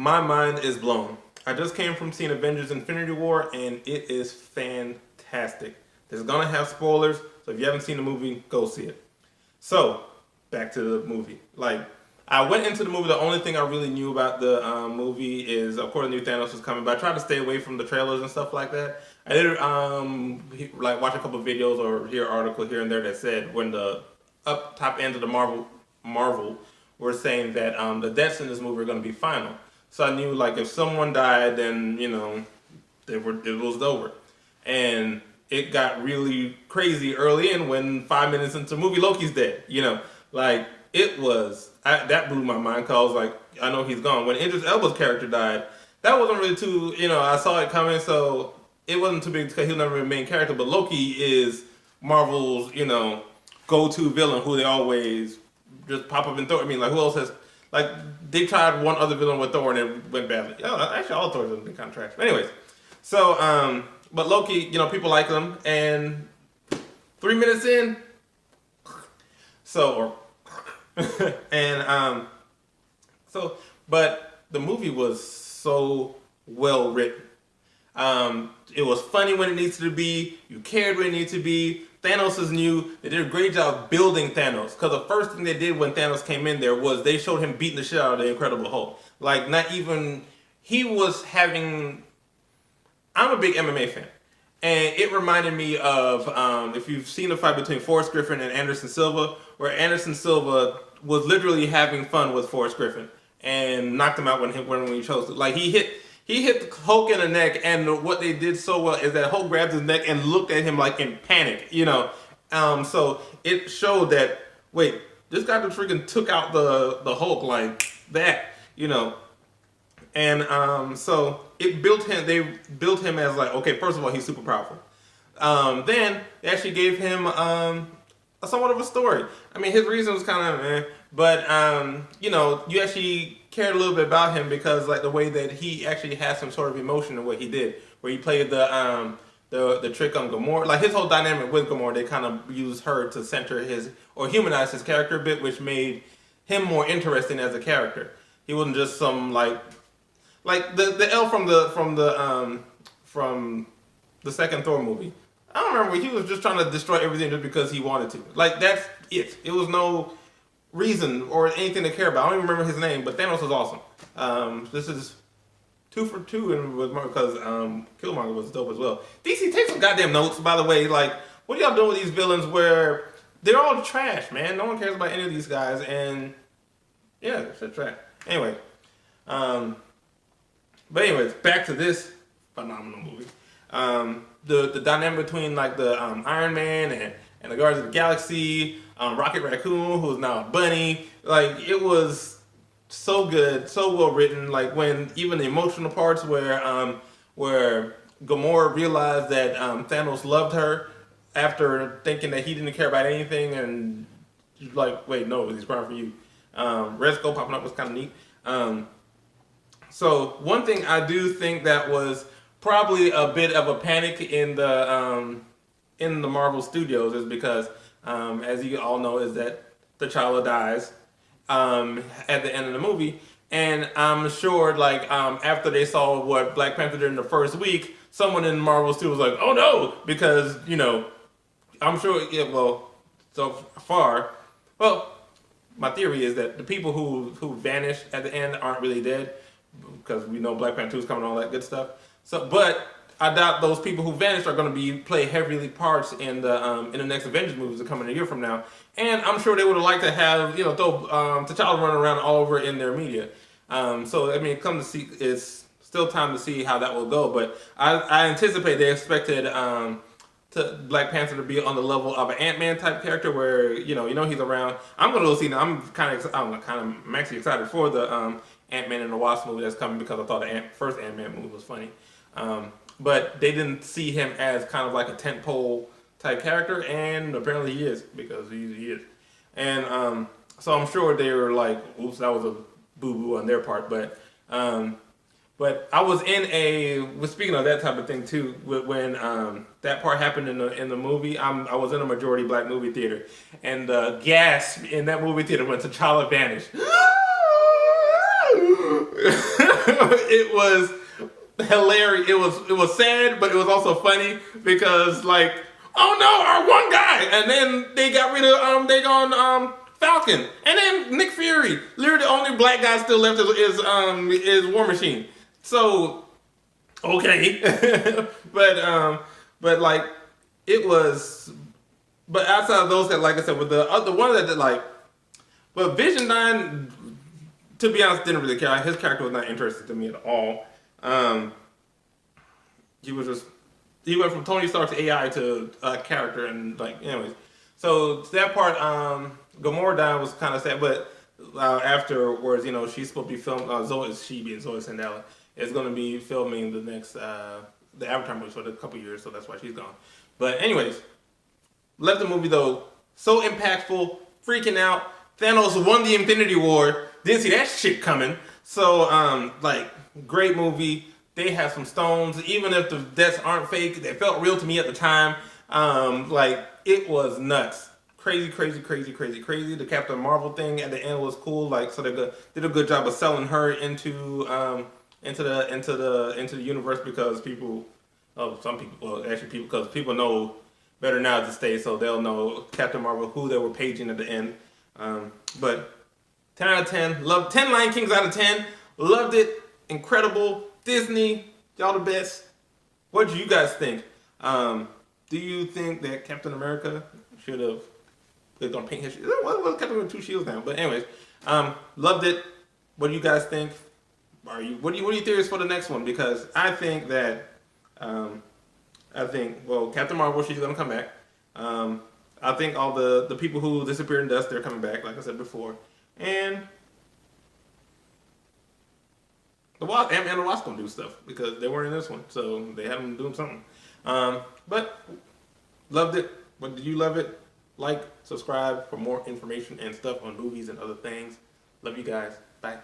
My mind is blown. I just came from seeing Avengers Infinity War and it is fantastic. There's gonna have spoilers, so if you haven't seen the movie, go see it. So, back to the movie. Like, I went into the movie, the only thing I really knew about the movie is, of course, I knew Thanos was coming, but I tried to stay away from the trailers and stuff like that. I did like watch a couple videos or hear an article here and there that said when the up top end of the Marvel were saying that the deaths in this movie are going to be final. So I knew like if someone died, then it was over, and it got really crazy early in when 5 minutes into the movie Loki's dead. Like it was that blew my mind because I was like, I know he's gone. When Idris Elba's character died, that wasn't really too. I saw it coming, so it wasn't too big because he'll never be a main character. But Loki is Marvel's go-to villain who they always just pop up in Thor. I mean, like who else has like they tried one other villain with Thor and it went badly. Actually, all Thor's have been kind of trash. But anyways, so but Loki, people like him, and 3 minutes in, so and but the movie was so well written. It was funny when it needed to be. You cared when it needed to be. Thanos is new. They did a great job building Thanos. Because the first thing they did when Thanos came in there was they showed him beating the shit out of the Incredible Hulk. Like, not even... He was having... I'm a big MMA fan. And it reminded me of, if you've seen the fight between Forrest Griffin and Anderson Silva, where Anderson Silva was literally having fun with Forrest Griffin and knocked him out when he chose to. Like, he hit Hulk in the neck, and what they did so well is that Hulk grabbed his neck and looked at him like in panic, So it showed that, wait, this guy just freaking took out the Hulk like that, And so it built him. They built him as like, okay, first of all, he's super powerful. Then they actually gave him somewhat of a story. I mean, his reason was kind of but you actually cared a little bit about him because like the way that he actually had some sort of emotion in what he did, where he played the trick on Gamora. Like his whole dynamic with Gamora, they kind of used her to center his or humanize his character a bit, which made him more interesting as a character. He wasn't just some like the elf from the second Thor movie. I don't remember. He was just trying to destroy everything just because he wanted to. Like that's it. It was no reason or anything to care about. I don't even remember his name, but Thanos was awesome. This is 2 for 2 and with because Killmonger was dope as well. DC, take some goddamn notes, by the way. Like, what are y'all doing with these villains where they're all trash, man? No one cares about any of these guys, and yeah, they're trash. Anyway, but anyways, back to this phenomenal movie. The dynamic between like the Iron Man and the Guardians of the Galaxy, Rocket Raccoon, who's now a bunny, like it was so good, so well written. Like when even the emotional parts where Gamora realized that Thanos loved her after thinking that he didn't care about anything, and she's like, wait, no, he's crying for you. Red Skull popping up was kind of neat. So one thing I do think that was probably a bit of a panic in the Marvel Studios is because, as you all know, is that T'Challa dies at the end of the movie, and I'm sure like after they saw what Black Panther did in the first week, someone in Marvel Studios was like, oh no, because I'm sure so far, my theory is that the people who vanished at the end aren't really dead because we know Black Panther 2 is coming and all that good stuff. So, but I doubt those people who vanished are going to play heavily parts in the next Avengers movies that come in a year from now. And I'm sure they would have liked to have throw T'Challa running around all over in their media. So I mean, come to see, it's still time to see how that will go. But I anticipate they expected Black Panther to be on the level of an Ant-Man type character where he's around. I'm going to go see. I'm actually excited for the Ant-Man and the Wasp movie that's coming because I thought the first Ant-Man movie was funny. But they didn't see him as kind of like a tentpole type character, and apparently he is because he is. And so I'm sure they were like, "Oops, that was a boo-boo on their part." But I was speaking of that type of thing too. When that part happened in the movie, I was in a majority black movie theater, and the gasp in that movie theater when T'Challa vanished. it was hilarious. It was sad, but it was also funny because like, oh no, our one guy, and then they got rid of Falcon, and then Nick Fury. Literally, the only black guy still left is War Machine. So okay, but like it was. But outside of those, that like I said, with the other one that like, but Vision 9, to be honest, didn't really care. His character was not interesting to me at all. He went from Tony Stark's AI to a character, and like, anyways. So that part, Gamora dying was kind of sad, but afterwards, you know, she's supposed to be filming. Zoe Sandela is going to be filming the next the Avatar movie for a couple years, so that's why she's gone. But anyways, left the movie though so impactful, freaking out. Thanos won the Infinity War. Didn't see that shit coming. So like, great movie. They have some stones, even if the deaths aren't fake. They felt real to me at the time. Like, it was nuts. Crazy. The Captain Marvel thing at the end was cool. Like, so they did a good job of selling her into the universe, because people know better now to stay, so they'll know Captain Marvel, who they were paging at the end. But 10 out of 10. Loved 10 Lion Kings out of 10. Loved it. Incredible. Disney, y'all the best. What do you guys think? Do you think that Captain America should have gonna paint his? Well, Captain America 2 shields now. But anyways, loved it. What do you guys think? What are your theories for the next one? Because I think that Captain Marvel, she's gonna come back. I think all the people who disappeared in dust, they're coming back, like I said before, and the Wasp, Ant-Man and the Wasp gonna do stuff because they weren't in this one, so they had them doing something. But loved it. But did you love it? Like, subscribe for more information and stuff on movies and other things. Love you guys. Bye.